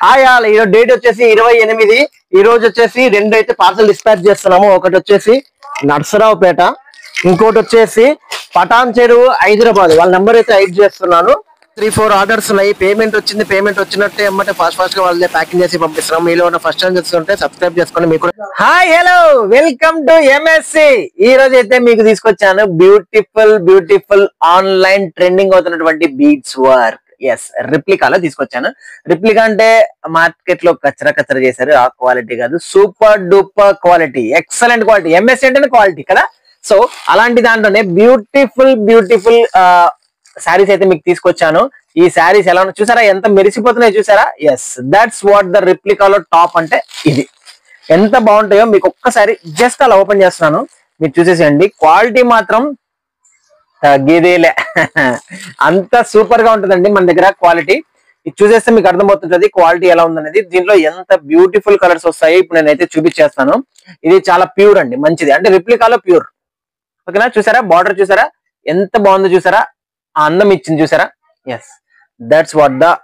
Hi all ఈరోజు date వచ్చేసి 28 ఈ రోజు వచ్చేసి రెండు అయితే పార్సల్ డిస్పాచ్ చేస్తున్నాము. ఒకటి వచ్చేసి నర్సరావుపేట, ఇంకోటి వచ్చేసి పటాన్ చెరువు హైదరాబాద్. వాళ్ళ నెంబర్ అయితే హైడ్ చేస్తున్నాను. 3-4 ఆర్డర్స్ ఉన్నాయి. పేమెంట్ వచ్చింది. పేమెంట్ వచ్చినట్టే అమ్మంటే ఫాస్ట్ గా వాళ్ళే ప్యాకింగ్ చేసి పంపిస్తున్నాం. మీలో ఉన్న ఫస్ట్ టైం చూస్తుంటే సబ్స్క్రైబ్ చేసుకోండి. మీకు hi hello welcome to MSc. ఈ రోజు అయితే మీకు తీసుకొచ్చాను బ్యూటిఫుల్ ఆన్లైన్ ట్రెండింగ్ అవుతున్నటువంటి బీడ్స్ వర్క్. ఎస్, రిప్లికాలో తీసుకొచ్చాను. రిప్లికా అంటే మార్కెట్ లో కచ్చరా చేశారు. ఆ క్వాలిటీ కాదు, super duper quality, excellent quality. MSc అంటేనే క్వాలిటీ కదా. సో అలాంటి దాంట్లోనే బ్యూటిఫుల్ శారీస్ అయితే మీకు తీసుకొచ్చాను. ఈ శారీస్ ఎలా చూసారా, ఎంత మెరిసిపోతున్నాయో చూసారా. ఎస్, దట్స్ వాట్ ద రిప్లికాలో టాప్ అంటే ఇది. ఎంత బాగుంటాయో మీకు ఒక్కసారి జస్ట్ అలా ఓపెన్ చేస్తున్నాను, మీరు చూసేసేయండి. క్వాలిటీ మాత్రం తగ్గేదేలే, అంత సూపర్ గా ఉంటుందండి మన దగ్గర క్వాలిటీ. ఇది చూసేస్తే మీకు అర్థమవుతుంటది క్వాలిటీ ఎలా ఉందనేది. దీంట్లో ఎంత బ్యూటిఫుల్ కలర్స్ వస్తాయి ఇప్పుడు నేనైతే చూపించేస్తాను. ఇది చాలా ప్యూర్ అండి, మంచిది. అంటే రిప్లికాలో ప్యూర్. ఓకేనా, చూసారా బార్డర్ చూసారా ఎంత బాగుందో, చూసారా ఆ అందం ఇచ్చింది చూసారా. Yes, that's what the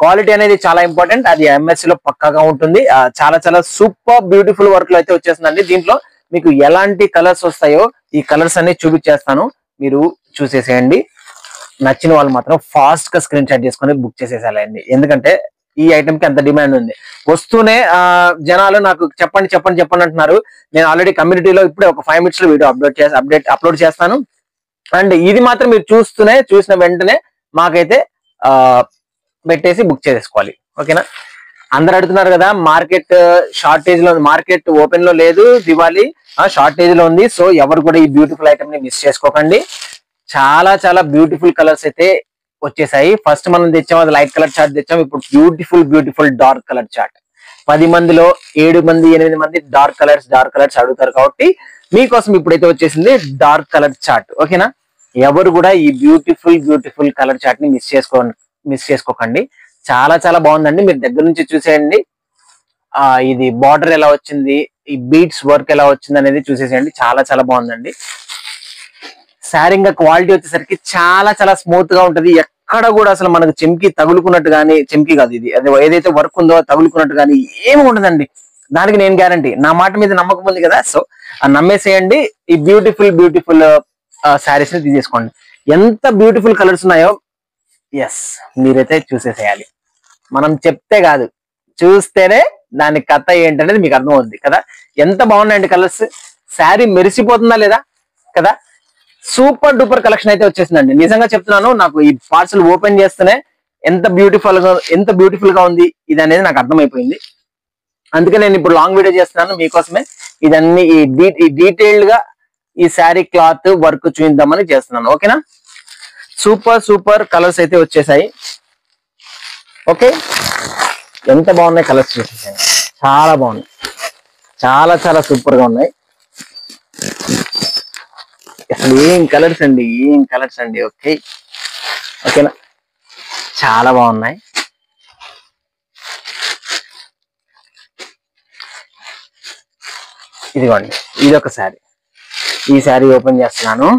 quality అనేది చాలా ఇంపార్టెంట్. అది ఎంఎస్సి లో పక్కాగా ఉంటుంది. చాలా సూపర్ బ్యూటిఫుల్ వర్క్ లో అయితే వచ్చేస్తుందండి. దీంట్లో మీకు ఎలాంటి కలర్స్ వస్తాయో ఈ కలర్స్ అన్ని చూపించేస్తాను, మీరు చూసేసేయండి. నచ్చిన వాళ్ళు మాత్రం ఫాస్ట్ గా స్క్రీన్ షాట్ చేసుకొని బుక్ చేసేసేయాలండి. ఎందుకంటే ఈ ఐటమ్ కి అంత డిమాండ్ ఉంది. వస్తూనే జనాలు నాకు చెప్పండి అంటున్నారు. నేను ఆల్రెడీ కమ్యూనిటీలో ఇప్పుడే ఒక 5 minutes లో వీడియో అప్లోడ్ చేస్తాను. అండ్ ఇది మాత్రం మీరు చూసిన వెంటనే మాకైతే పెట్టేసి బుక్ చేసేసుకోవాలి. ఓకేనా, అందరు అడుగుతున్నారు కదా, మార్కెట్ షార్టేజ్ లో, మార్కెట్ ఓపెన్ లో లేదు, దివాళీ షార్టేజ్ లో ఉంది. సో ఎవరు కూడా ఈ బ్యూటిఫుల్ ఐటమ్ ని మిస్ చేసుకోకండి. చాలా బ్యూటిఫుల్ కలర్స్ అయితే వచ్చేసాయి. ఫస్ట్ మనం తెచ్చాం అది లైట్ కలర్ చార్ట్ తెచ్చాం. ఇప్పుడు బ్యూటిఫుల్ డార్క్ కలర్ చార్ట్. 10 మందిలో 7 మంది 8 మంది డార్క్ కలర్స్ అడుగుతారు. కాబట్టి మీకోసం ఇప్పుడైతే వచ్చేసింది డార్క్ కలర్ చార్ట్. ఓకేనా, ఎవరు కూడా ఈ బ్యూటిఫుల్ కలర్ చార్ట్ ని మిస్ చేసుకోకండి. చాలా బాగుందండి. మీరు దగ్గర నుంచి చూసేయండి. ఇది బార్డర్ ఎలా వచ్చింది, ఈ బీడ్స్ వర్క్ ఎలా వచ్చింది అనేది చూసేసేయండి. చాలా బాగుందండి. శారీ ఇంకా క్వాలిటీ వచ్చేసరికి చాలా స్మూత్ గా ఉంటది. ఎక్కడ కూడా అసలు మనకు చెంకి తగులుకున్నట్టు కానీ, చెంకి కాదు ఇది, అది ఏదైతే వర్క్ ఉందో తగులుకున్నట్టు కానీ ఏమి ఉండదండి. దానికి నేను గ్యారంటీ, నా మాట మీద నమ్మకం ఉంది కదా. సో నమ్మేసేయండి. ఈ బ్యూటిఫుల్ శారీస్ ని తీసేసుకోండి. ఎంత బ్యూటిఫుల్ కలర్స్ ఉన్నాయో ఎస్ మీరైతే చూసేసేయాలి. మనం చెప్తే కాదు, చూస్తేనే దాని కథ ఏంటనేది మీకు అర్థం అవుతుంది కదా. ఎంత బాగున్నాయండి కలర్స్. శారీ మెరిసిపోతుందా లేదా కదా. సూపర్ డూపర్ కలెక్షన్ అయితే వచ్చేసిందండి. నిజంగా చెప్తున్నాను, నాకు ఈ పార్సల్ ఓపెన్ చేస్తేనే ఎంత బ్యూటిఫుల్ గా ఉంది ఇది అనేది నాకు అర్థమైపోయింది. అందుకే నేను ఇప్పుడు లాంగ్ వీడియో చేస్తున్నాను మీకోసమే. ఇదన్నీ ఈ డీటెయిల్డ్ గా ఈ శారీ క్లాత్ వర్క్ చూద్దామని చేస్తున్నాను. ఓకేనా, సూపర్ కలర్స్ అయితే వచ్చేసాయి. ఓకే, ఎంత బాగున్నాయి కలర్స్ చూసేసాయి. చాలా బాగున్నాయి, చాలా సూపర్ గా ఉన్నాయి. అసలు ఏం కలర్స్ అండి. ఓకేనా, చాలా బాగున్నాయి. ఇదిగోండి, ఇది ఒక శారీ. ఈ శారీ ఓపెన్ చేస్తున్నాను,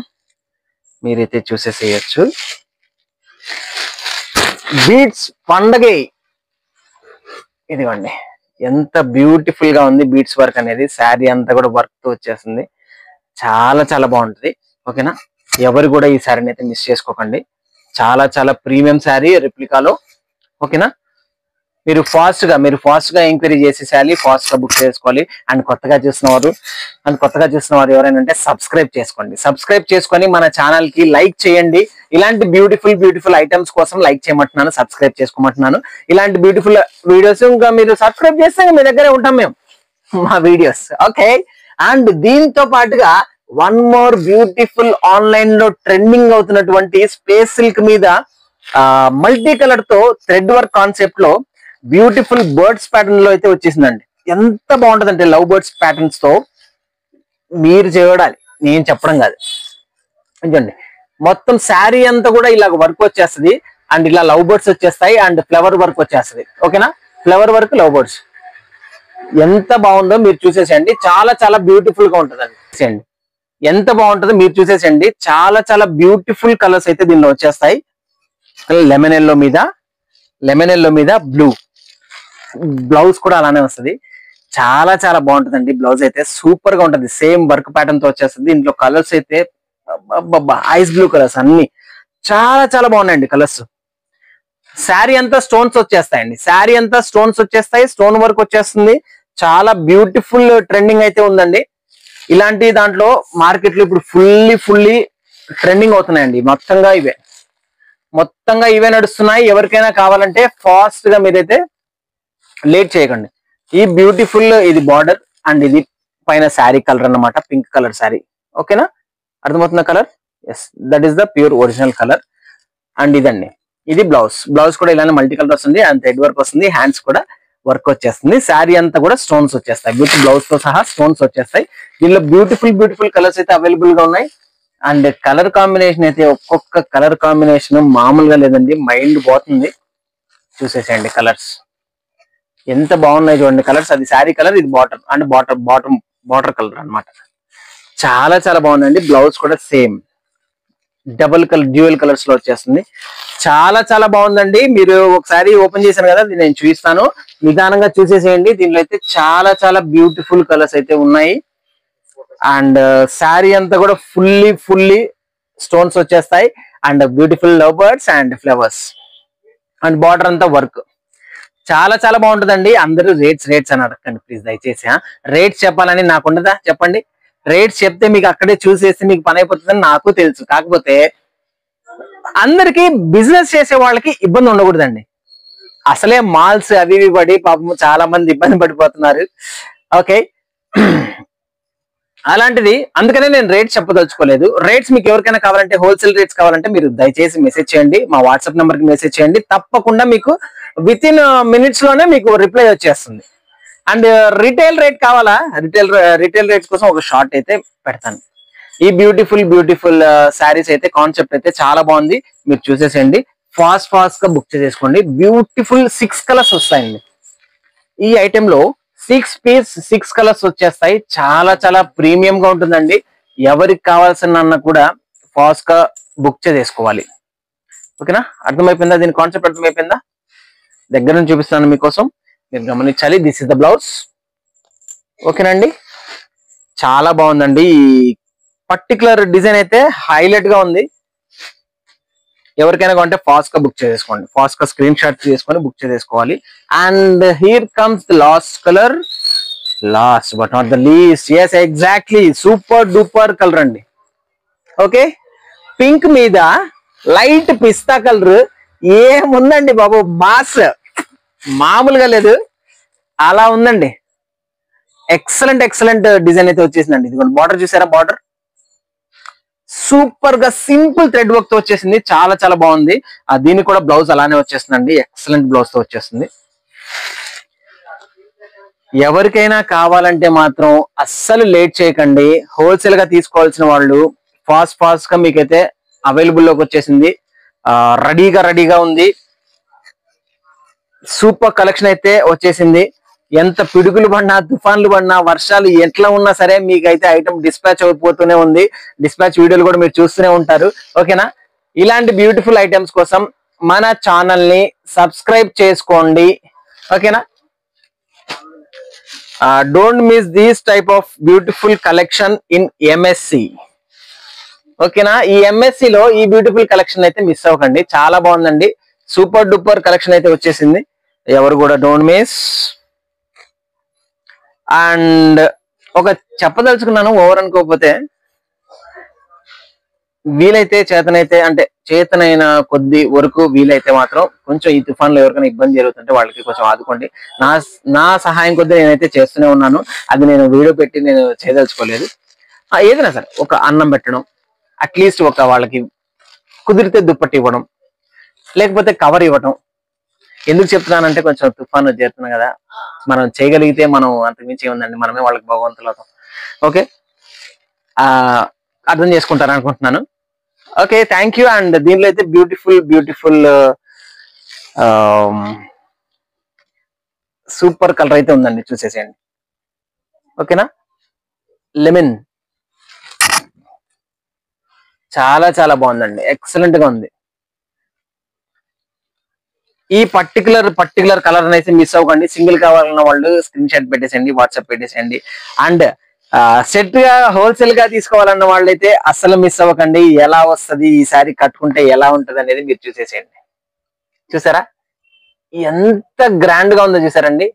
మీరైతే చూసేసేయచ్చు. బీడ్స్ పండగే. ఇదిగోండి, ఎంత బ్యూటిఫుల్ గా ఉంది బీడ్స్ వర్క్ అనేది. శారీ అంతా కూడా వర్క్ తో వచ్చేస్తుంది. చాలా బాగుంటది. ఓకేనా, ఎవరు కూడా ఈ శారీని అయితే మిస్ చేసుకోకండి. చాలా ప్రీమియం శారీ రిప్లికాలో. ఓకేనా, మీరు ఫాస్ట్ గా ఎంక్వైరీ చేసేసేయాలి, ఫాస్ట్ గా బుక్ చేసుకోవాలి. అండ్ కొత్తగా చూసిన వారు ఎవరైనా అంటే సబ్స్క్రైబ్ చేసుకొని మన ఛానల్ కి లైక్ చేయండి. ఇలాంటి బ్యూటిఫుల్ ఐటమ్స్ కోసం లైక్ చేయమంటున్నాను, సబ్స్క్రైబ్ చేసుకోమంటున్నాను. ఇలాంటి బ్యూటిఫుల్ వీడియోస్ ఇంకా మీరు సబ్స్క్రైబ్ చేస్తే మీ దగ్గరే ఉంటాం మేము, మా వీడియోస్. ఓకే, అండ్ దీంతో పాటుగా వన్ మోర్ బ్యూటిఫుల్ ఆన్లైన్ లో ట్రెండింగ్ అవుతున్నటువంటి స్పేస్ సిల్క్ మీద మల్టీ కలర్ తో థ్రెడ్ వర్క్ కాన్సెప్ట్ లో బ్యూటిఫుల్ బర్డ్స్ ప్యాటర్న్ లో అయితే వచ్చేసిందండి. ఎంత బాగుంటది అంటే లవ్ బర్డ్స్ ప్యాటర్న్స్ తో మీరు చూడాలి, నేను చెప్పడం కాదు. చూడండి, మొత్తం శారీ అంతా కూడా ఇలా వర్క్ వచ్చేస్తుంది. అండ్ ఇలా లవ్ బర్డ్స్ వచ్చేస్తాయి. అండ్ ఫ్లవర్ వర్క్ వచ్చేస్తుంది. ఓకేనా, ఫ్లవర్ వర్క్ లవ్ బర్డ్స్ ఎంత బాగుందో మీరు చూసేసేయండి. చాలా బ్యూటిఫుల్ గా ఉంటదండి. ఎంత బాగుంటుందో మీరు చూసేసేయండి. చాలా బ్యూటిఫుల్ కలర్స్ అయితే దీనిలో వచ్చేస్తాయి. లెమన్ ఎల్లో మీద లెమన్ ఎల్లో మీద బ్లూ. బ్లౌజ్ కూడా అలానే వస్తుంది. చాలా చాలా బాగుంటుందండి. బ్లౌజ్ అయితే సూపర్ గా ఉంటుంది. సేమ్ వర్క్ ప్యాటర్న్ తో వచ్చేస్తుంది. ఇంట్లో కలర్స్ అయితే ఐస్ బ్లూ కలర్స్ అన్ని చాలా చాలా బాగున్నాయండి కలర్స్. శారీ అంతా స్టోన్స్ వచ్చేస్తాయండి. శారీ అంతా స్టోన్స్ వచ్చేస్తాయి. స్టోన్ వర్క్ వచ్చేస్తుంది. చాలా బ్యూటిఫుల్ ట్రెండింగ్ అయితే ఉందండి. ఇలాంటి దాంట్లో మార్కెట్ లో ఇప్పుడు ఫుల్లీ ట్రెండింగ్ అవుతున్నాయండి. మొత్తంగా ఇవే నడుస్తున్నాయి. ఎవరికైనా కావాలంటే ఫాస్ట్ గా మీరైతే లేట్ చేయకండి. ఈ బ్యూటిఫుల్ ఇది బార్డర్ అండ్ ఇది పైన శారీ కలర్ అన్నమాట. Pink colour sari. ఓకేనా, అర్థమవుతున్న colour? Yes, that is the pure original colour. And ఇదండి, ఇది బ్లౌజ్ కూడా ఇలానే మల్టీ కలర్ వస్తుంది. అండ్ థ్రెడ్ వర్క్ వస్తుంది. హ్యాండ్స్ కూడా వర్క్ వచ్చేస్తుంది. శారీ అంతా కూడా స్టోన్స్ వచ్చేస్తాయి. విత్ బ్లౌజ్ తో సహా స్టోన్స్ వచ్చేస్తాయి. దీనిలో బ్యూటిఫుల్ కలర్స్ అయితే అవైలబుల్ గా ఉన్నాయి. అండ్ కలర్ కాంబినేషన్ అయితే ఒక్కొక్క కలర్ కాంబినేషన్ మామూలుగా లేదండి. మైండ్ పోతుంది. చూసేసేయండి కలర్స్ ఎంత బాగున్నాయి చూడండి కలర్స్. అది శారీ కలర్, ఇది బాటమ్ అండ్ బార్డర్ కలర్ అన్నమాట. చాలా చాలా బాగుందండి. బ్లౌజ్ కూడా same double colour dual colours లో వచ్చేస్తుంది. చాలా చాలా బాగుందండి. మీరు ఒకసారి ఓపెన్ చేశాను కదా, ఇది నేను చూపిస్తాను. నిదానంగా చూసేసేయండి. దీనిలో అయితే చాలా చాలా బ్యూటిఫుల్ కలర్స్ అయితే ఉన్నాయి. అండ్ శారీ అంతా కూడా ఫుల్లీ స్టోన్స్ వచ్చేస్తాయి. And beautiful love birds and flowers and border అంతా వర్క్. చాలా చాలా బాగుంటుందండి. అందరూ రేట్స్ అని అడగండి ప్లీజ్ దయచేసి. రేట్స్ చెప్పాలని నాకు ఉండదా చెప్పండి? రేట్స్ చెప్తే మీకు అక్కడే చూసేసి మీకు పని అయిపోతుందని నాకు తెలుసు. కాకపోతే అందరికి బిజినెస్ చేసే వాళ్ళకి ఇబ్బంది ఉండకూడదండి. అసలే మాల్స్ అవి ఇవి పడి పాపం చాలా మంది ఇబ్బంది పడిపోతున్నారు. ఓకే, అలాంటిది అందుకనే నేను రేట్స్ చెప్పదలుచుకోలేదు. రేట్స్ మీకు ఎవరికైనా కావాలంటే, హోల్సేల్ రేట్స్ కావాలంటే మీరు దయచేసి మెసేజ్ చేయండి. మా వాట్సాప్ నెంబర్ కి మెసేజ్ చేయండి. తప్పకుండా మీకు విత్ ఇన్ మినిట్స్ లోనే మీకు రిప్లై వచ్చేస్తుంది. అండ్ రిటైల్ రేట్ కావాలా? రిటైల్ రేట్స్ కోసం ఒక షార్ట్ అయితే పెడతాను. ఈ బ్యూటిఫుల్ శారీస్ అయితే కాన్సెప్ట్ అయితే చాలా బాగుంది. మీరు చూసేసేయండి. ఫాస్ట్ గా బుక్ చేసుకోండి. బ్యూటిఫుల్ 6 కలర్స్ వస్తాయండి ఈ ఐటెం లో. 6 కలర్స్ వచ్చేస్తాయి. చాలా చాలా ప్రీమియం గా ఉంటుందండి. ఎవరికి కావాల్సిన కూడా ఫాస్ట్ గా బుక్ చేసుకోవాలి. ఓకేనా, అర్థమైపోయిందా? దీని కాన్సెప్ట్ అర్థమైపోయిందా? దగ్గర నుంచి చూపిస్తాను మీకోసం, మీరు గమనించాలి. This is the blouse. ఓకేనండి, చాలా బాగుందండి. ఈ పర్టికులర్ డిజైన్ అయితే హైలైట్ గా ఉంది. ఎవరికైనా కావాలంటే ఫాస్ట్ గా బుక్ చేసుకోండి. ఫాస్ట్ గా స్క్రీన్ షాట్ చేసుకొని బుక్ చేసుకోవాలి. And here comes the last but not the least. Yes, exactly super duper colour అండి. ఓకే, పింక్ మీద లైట్ పిస్తా కలర్. ఏముందండి బాబు, మాస్ మామూలుగా లేదు, అలా ఉందండి. ఎక్సలెంట్ డిజైన్ అయితే వచ్చేసిందండి. ఇది బార్డర్ చూసారా? బార్డర్ సూపర్ గా సింపుల్ థ్రెడ్ వర్క్ తో వచ్చేసింది. చాలా చాలా బాగుంది. దీనికి కూడా బ్లౌజ్ అలానే వచ్చేస్తుందండి. ఎక్సలెంట్ బ్లౌజ్ తో వచ్చేస్తుంది. ఎవరికైనా కావాలంటే మాత్రం అస్సలు లేట్ చేయకండి. హోల్సేల్ గా తీసుకోవాల్సిన వాళ్ళు ఫాస్ట్ గా మీకైతే అవైలబుల్ లోకి వచ్చేసింది. రెడీగా ఉంది. సూపర్ కలెక్షన్ అయితే వచ్చేసింది. ఎంత పిడుగులు పడినా, తుఫాన్లు పడినా, వర్షాలు ఎట్లా ఉన్నా సరే మీకైతే ఐటమ్ డిస్పాచ్ అయిపోతూనే ఉంది. డిస్పాచ్ వీడియోలు కూడా మీరు చూస్తూనే ఉంటారు. ఓకేనా, ఇలాంటి బ్యూటిఫుల్ ఐటమ్స్ కోసం మన ఛానల్ ని సబ్స్క్రైబ్ చేసుకోండి. ఓకేనా, don't miss these type of beautiful collection in MSc. ఓకేనా, ఈ ఎంఎస్సి లో ఈ బ్యూటిఫుల్ కలెక్షన్ అయితే మిస్ అవ్వకండి. చాలా బాగుందండి. సూపర్ డూపర్ కలెక్షన్ అయితే వచ్చేసింది. ఎవరు కూడా డోంట్ మిస్. అండ్ ఒక చెప్పదలుచుకున్నాను, ఓవర్ అనుకోకపోతే, వీలైతే చేతనైన కొద్ది వరకు వీలైతే మాత్రం కొంచెం ఈ తుఫాన్లో ఎవరికైనా ఇబ్బంది జరుగుతుంటే వాళ్ళకి కొంచెం ఆదుకోండి. నా సహాయం కొద్ది నేనైతే చేస్తూనే ఉన్నాను. అది నేను వీడియో పెట్టి నేను చేయదలుచుకోలేదు. ఏదైనా సరే ఒక అన్నం పెట్టడం, అట్లీస్ట్ ఒక వాళ్ళకి కుదిరితే దుప్పటి ఇవ్వడం, లేకపోతే కవర్ ఇవ్వడం. ఎందుకు చెప్తున్నానంటే కొంచెం తుఫాను చేరుతున్నాం కదా, మనం చేయగలిగితే మనం అంతకుమించి ఉందండి, మనమే వాళ్ళకి భగవంతులు అవుతాం. ఓకే, అర్థం చేసుకుంటారు అనుకుంటున్నాను. Okay, thank you. అండ్ దీనిలో అయితే బ్యూటిఫుల్ సూపర్ కలర్ అయితే ఉందండి, చూసేసేయండి. ఓకేనా, లెమన్ చాలా చాలా బాగుందండి. ఎక్సలెంట్ గా ఉంది. ఈ పర్టికులర్ కలర్ అయితే మిస్ అవ్వకండి. సింగిల్ కావాలన్న వాళ్ళు స్క్రీన్ షాట్ పెట్టేసేయండి, వాట్సాప్ పెట్టేసేయండి. అండ్ సెట్ గా హోల్సేల్ గా తీసుకోవాలన్న వాళ్ళైతే అస్సలు మిస్ అవ్వకండి. ఎలా వస్తుంది ఈ శారీ కట్టుకుంటే ఎలా ఉంటది అనేది మీరు చూసేసేయండి. చూసారా ఎంత గ్రాండ్ గా ఉందో చూసారండి.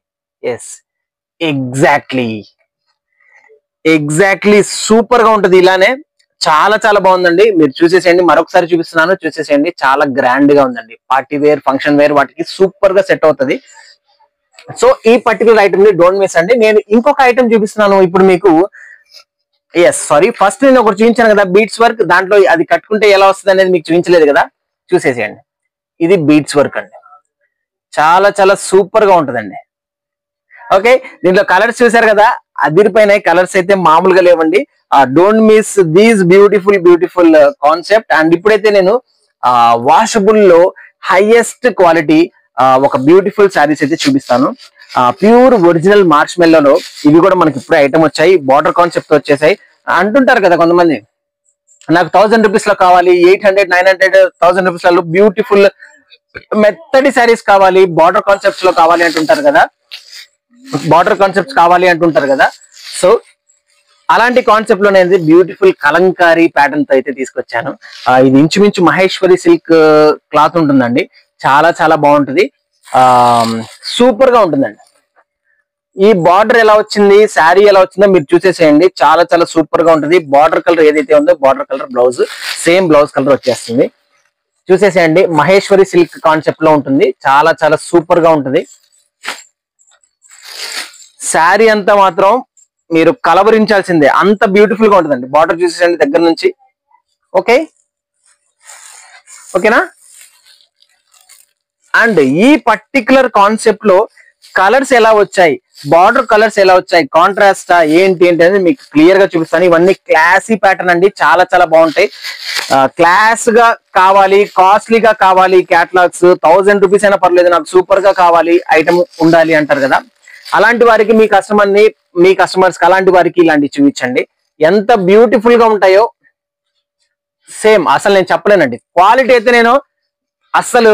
ఎస్, ఎగ్జాక్ట్లీ సూపర్ గా ఉంటది. ఇలానే చాలా చాలా బాగుందండి. మీరు చూసేసేయండి, మరొకసారి చూపిస్తున్నాను, చూసేసేయండి. చాలా గ్రాండ్ గా ఉందండి. పార్టీ వేర్, ఫంక్షన్ వేర్ వాటికి సూపర్ గా సెట్ అవుతుంది. సో ఈ పర్టికులర్ ఐటమ్ ని డోంట్ మిస్ అండి. నేను ఇంకొక ఐటమ్ చూపిస్తున్నాను ఇప్పుడు మీకు. ఫస్ట్ నేను ఒకటి చూపించాను కదా బీట్స్ వర్క్, దాంట్లో అది కట్టుకుంటే ఎలా వస్తుంది అనేది మీకు చూపించలేదు కదా, చూసేసేయండి. ఇది బీట్స్ వర్క్ అండి, చాలా చాలా సూపర్ గా ఉంటదండి. ఓకే, దీంట్లో కలర్స్ చూసారు కదా, అదిరిపోయిన కలర్స్ అయితే మామూలుగా లేవండి. Don't miss these beautiful concept. And ఇప్పుడైతే నేను వాషబుల్ లో హైయెస్ట్ క్వాలిటీ ఒక బ్యూటిఫుల్ శారీస్ అయితే చూపిస్తాను. ప్యూర్ ఒరిజినల్ మార్ష్ మెల్లోలో ఇవి కూడా మనకి ఇప్పుడే ఐటమ్ వచ్చాయి. బార్డర్ కాన్సెప్ట్ వచ్చేసాయి. అంటుంటారు కదా కొంతమంది, నాకు 1000 రూపీస్ లో కావాలి, 800, 900, 1000 రూపీస్ లో బ్యూటిఫుల్ మెత్తడి శారీస్ కావాలి, బార్డర్ కాన్సెప్ట్స్ లో కావాలి అంటుంటారు కదా. సో అలాంటి కాన్సెప్ట్ లో నేను బ్యూటిఫుల్ కలంకారీ ప్యాటర్న్ తో అయితే తీసుకొచ్చాను. ఇది ఇంచుమించు మహేశ్వరి సిల్క్ క్లాత్ ఉంటుందండి. చాలా చాలా బాగుంటుంది, సూపర్ గా ఉంటుందండి. ఈ బార్డర్ ఎలా వచ్చింది, శారీ ఎలా వచ్చిందో మీరు చూసేసేయండి. చాలా చాలా సూపర్ గా ఉంటుంది. బార్డర్ కలర్ ఏదైతే ఉందో border colour blouse same blouse colour వచ్చేస్తుంది. చూసేసేయండి, మహేశ్వరి సిల్క్ కాన్సెప్ట్ లో ఉంటుంది. చాలా చాలా సూపర్ గా ఉంటుంది. శారీ అంతా మాత్రం మీరు కలవరించాల్సిందే, అంత బ్యూటిఫుల్ గా ఉంటుందండి. బార్డర్ చూసేసండి దగ్గర నుంచి. ఓకేనా. అండ్ ఈ పర్టికులర్ కాన్సెప్ట్ లో కలర్స్ ఎలా వచ్చాయి, బార్డర్ కలర్స్ ఎలా వచ్చాయి, కాంట్రాస్ట్ ఏంటి అనేది మీకు క్లియర్ గా చూపిస్తాను. ఇవన్నీ క్లాసీ ప్యాటర్న్ అండి, చాలా చాలా బాగుంటాయి. క్లాస్ గా కావాలి, కాస్ట్లీగా కావాలి, క్యాటలాగ్స్ 1000 రూపీస్ అయినా పర్లేదు, నాకు సూపర్ గా కావాలి, ఐటమ్ ఉండాలి అంటారు కదా, అలాంటి వారికి మీ కస్టమర్స్ అలాంటి వారికి ఇలాంటివి చూపించండి. ఎంత బ్యూటిఫుల్ గా ఉంటాయో సేమ్ అసలు నేను చెప్పలేనండి. క్వాలిటీ అయితే నేను అసలు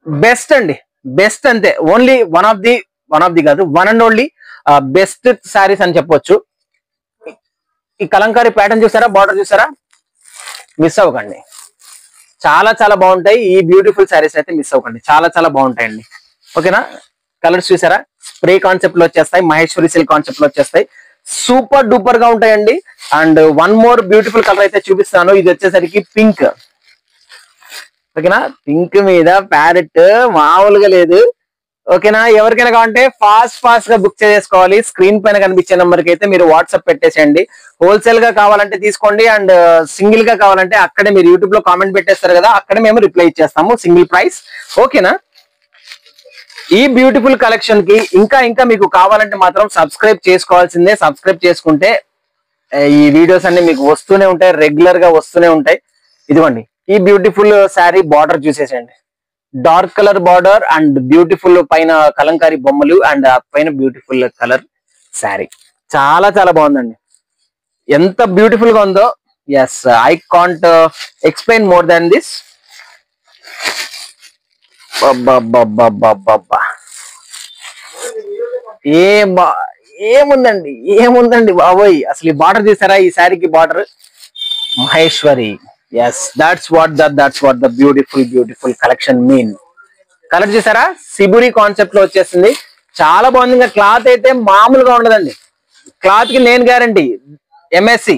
బెస్ట్ అండి, బెస్ట్ అంతే. ఓన్లీ వన్ ఆఫ్ ది కాదు, one and only best saris అని చెప్పొచ్చు. ఈ కలంకారీ ప్యాటర్న్ చూసారా, బార్డర్ చూసారా, మిస్ అవ్వకండి. చాలా చాలా బాగుంటాయి ఈ బ్యూటిఫుల్ శారీస్ అయితే, మిస్ అవ్వకండి. చాలా చాలా బాగుంటాయండి. ఓకేనా. కలర్స్ చూసారా, స్ప్రే కాన్సెప్ట్ లో వచ్చేస్తాయి, మహేశ్వరి సిల్క్ కాన్సెప్ట్ లో వచ్చేస్తాయి. సూపర్ డూపర్ గా ఉంటాయండి. And one more beautiful colour అయితే చూపిస్తాను. ఇది వచ్చేసరికి పింక్. ఓకేనా, పింక్ మీద ప్యారెట్ మామూలుగా లేదు. ఓకేనా, ఎవరికైనా కావాలంటే ఫాస్ట్ గా బుక్ చేసుకోవాలి. స్క్రీన్ పైన కనిపించే నెంబర్ కి అయితే మీరు వాట్సాప్ పెట్టేసేయండి. హోల్సేల్ గా కావాలంటే తీసుకోండి, అండ్ సింగిల్ గా కావాలంటే అక్కడే మీరు యూట్యూబ్ లో కామెంట్ పెట్టేస్తారు కదా, అక్కడే మేము రిప్లై ఇచ్చేస్తాము, సింగిల్ ప్రైస్. ఓకేనా. ఈ బ్యూటిఫుల్ కలెక్షన్ కి ఇంకా మీకు కావాలంటే మాత్రం సబ్స్క్రైబ్ చేసుకోవాల్సిందే. సబ్స్క్రైబ్ చేసుకుంటే ఈ వీడియోస్ అన్ని మీకు వస్తూనే ఉంటాయి, రెగ్యులర్ గా వస్తూనే ఉంటాయి. ఇదిగోండి, ఈ బ్యూటిఫుల్ శారీ బార్డర్ చూసేసేయండి. Dark colour border and beautiful పైన కలంకారీ బొమ్మలు అండ్ పైన బ్యూటిఫుల్ కలర్ శారీ. చాలా చాలా బాగుందండి, ఎంత బ్యూటిఫుల్ గా ఉందో. Yes, I can't explain more than this. ఏముందండి బాబోయ్. అసలు ఈ బార్డర్ చూసారా, ఈ శారీకి border Maheshwari. Yes, that's what the beautiful collection mean. Colour చూసారా, సిబురి కాన్సెప్ట్ లో వచ్చేసింది. చాలా బాగుంది. ఇంకా క్లాత్ అయితే మామూలుగా ఉండదండి. క్లాత్ కి నేను గ్యారంటీ, MSC.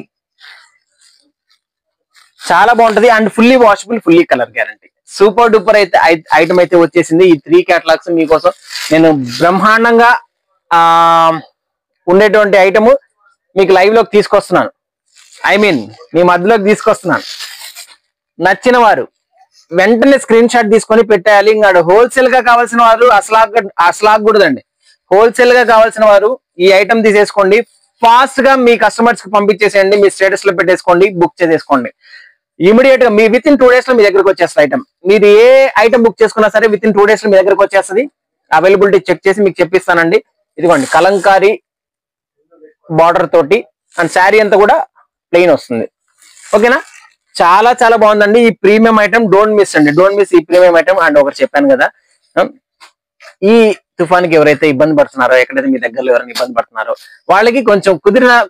చాలా బాగుంటది and fully washable, fully colour guarantee. Super duper అయితే ఐటమ్ అయితే వచ్చేసింది. ఈ 3 క్యాటలాగ్స్ మీకోసం నేను బ్రహ్మాండంగా ఉండేటువంటి ఐటమ్ మీకు లైవ్ లోకి తీసుకొస్తున్నాను. మీ మధ్యలోకి తీసుకొస్తున్నాను. నచ్చిన వారు వెంటనే స్క్రీన్ షాట్ తీసుకొని పెట్టేయాలి. ఇంకా హోల్సేల్ గా కావాల్సిన వారు అసలాగకూడదండి. హోల్సేల్ గా కావాల్సిన వారు ఈ ఐటమ్ తీసేసుకోండి, ఫాస్ట్ గా మీ కస్టమర్స్ కి పంపించేసేయండి, మీ స్టేటస్ లో పెట్టేసుకోండి, బుక్ చేసేసుకోండి. ఇమీడియట్ గా మీ విత్ ఇన్ 2 days లో మీ దగ్గరకు వచ్చేస్తుంది ఐటమ్. మీరు ఏ ఐటమ్ బుక్ చేసుకున్నా సరే విత్ ఇన్ 2 days లో మీ దగ్గరకు వచ్చేస్తుంది. అవైలబిలిటీ చెక్ చేసి మీకు చెప్పిస్తానండి. ఇదిగోండి, కలంకారీ బార్డర్ తోటి అండ్ శారీ అంతా కూడా ప్లెయిన్ వస్తుంది. ఓకేనా, చాలా చాలా బాగుందండి ఈ ప్రీమియం ఐటమ్. డోంట్ మిస్ ఈ ప్రీమియం ఐటమ్. అండ్ ఒకటి చెప్పాను కదా, ఈ తుఫాన్కి ఎవరైతే ఇబ్బంది పడుతున్నారో, ఎక్కడైతే మీ దగ్గరలో ఎవరైనా ఇబ్బంది పడుతున్నారో వాళ్ళకి కొంచెం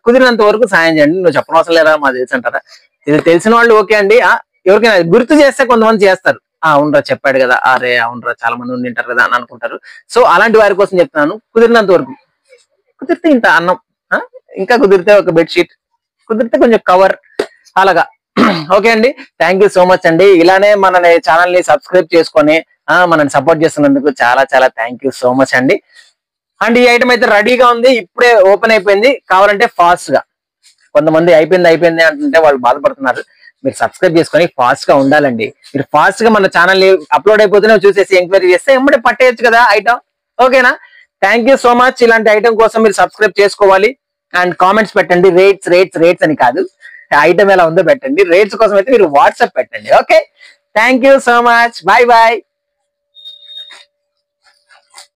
కుదిరినంత వరకు సాయం చేయండి. నువ్వు చెప్పనవసరం లేదా, మా తెలుసు అంటారా? ఇది తెలిసిన వాళ్ళు ఓకే అండి. ఎవరికైనా గుర్తు చేస్తే కొంతమంది చేస్తారు. అవునరా చెప్పాడు కదా, అరే అవునరా చాలా మంది ఉండింటారు కదా అని అనుకుంటారు. సో అలాంటి వారి కోసం చెప్తున్నాను, కుదిరినంత వరకు. కుదిరితే ఇంత అన్నం, ఇంకా కుదిరితే ఒక బెడ్షీట్, కుదిరితే కొంచెం కవర్, అలాగా. ఓకే అండి, థ్యాంక్ యూ సో మచ్ అండి. ఇలానే మన ఛానల్ ని సబ్స్క్రైబ్ చేసుకొని మనని సపోర్ట్ చేస్తున్నందుకు చాలా చాలా థ్యాంక్ యూ సో మచ్ అండి. అండ్ ఈ ఐటమ్ అయితే రెడీగా ఉంది, ఇప్పుడే ఓపెన్ అయిపోయింది. కావాలంటే ఫాస్ట్ గా, కొంతమంది అయిపోయింది అంటుంటే వాళ్ళు బాధపడుతున్నారు. మీరు సబ్స్క్రైబ్ చేసుకొని ఫాస్ట్ గా ఉండాలండి. మీరు ఫాస్ట్ గా మన ఛానల్ ని అప్లోడ్ అయిపోతేనే చూసేసి ఎంక్వైరీ చేస్తే ఎమ్మడే పట్టేయచ్చు కదా ఐటమ్. ఓకేనా? Thank you so much. ఇలాంటి ఐటమ్ కోసం మీరు సబ్స్క్రైబ్ చేసుకోవాలి. అండ్ కామెంట్స్ పెట్టండి. రేట్స్ అని కాదు, ఐటమ్ ఎలా ఉందో పెట్టండి. రేట్స్ కోసం అయితే మీరు వాట్సాప్ పెట్టండి. Okay, thank you so much. Bye bye.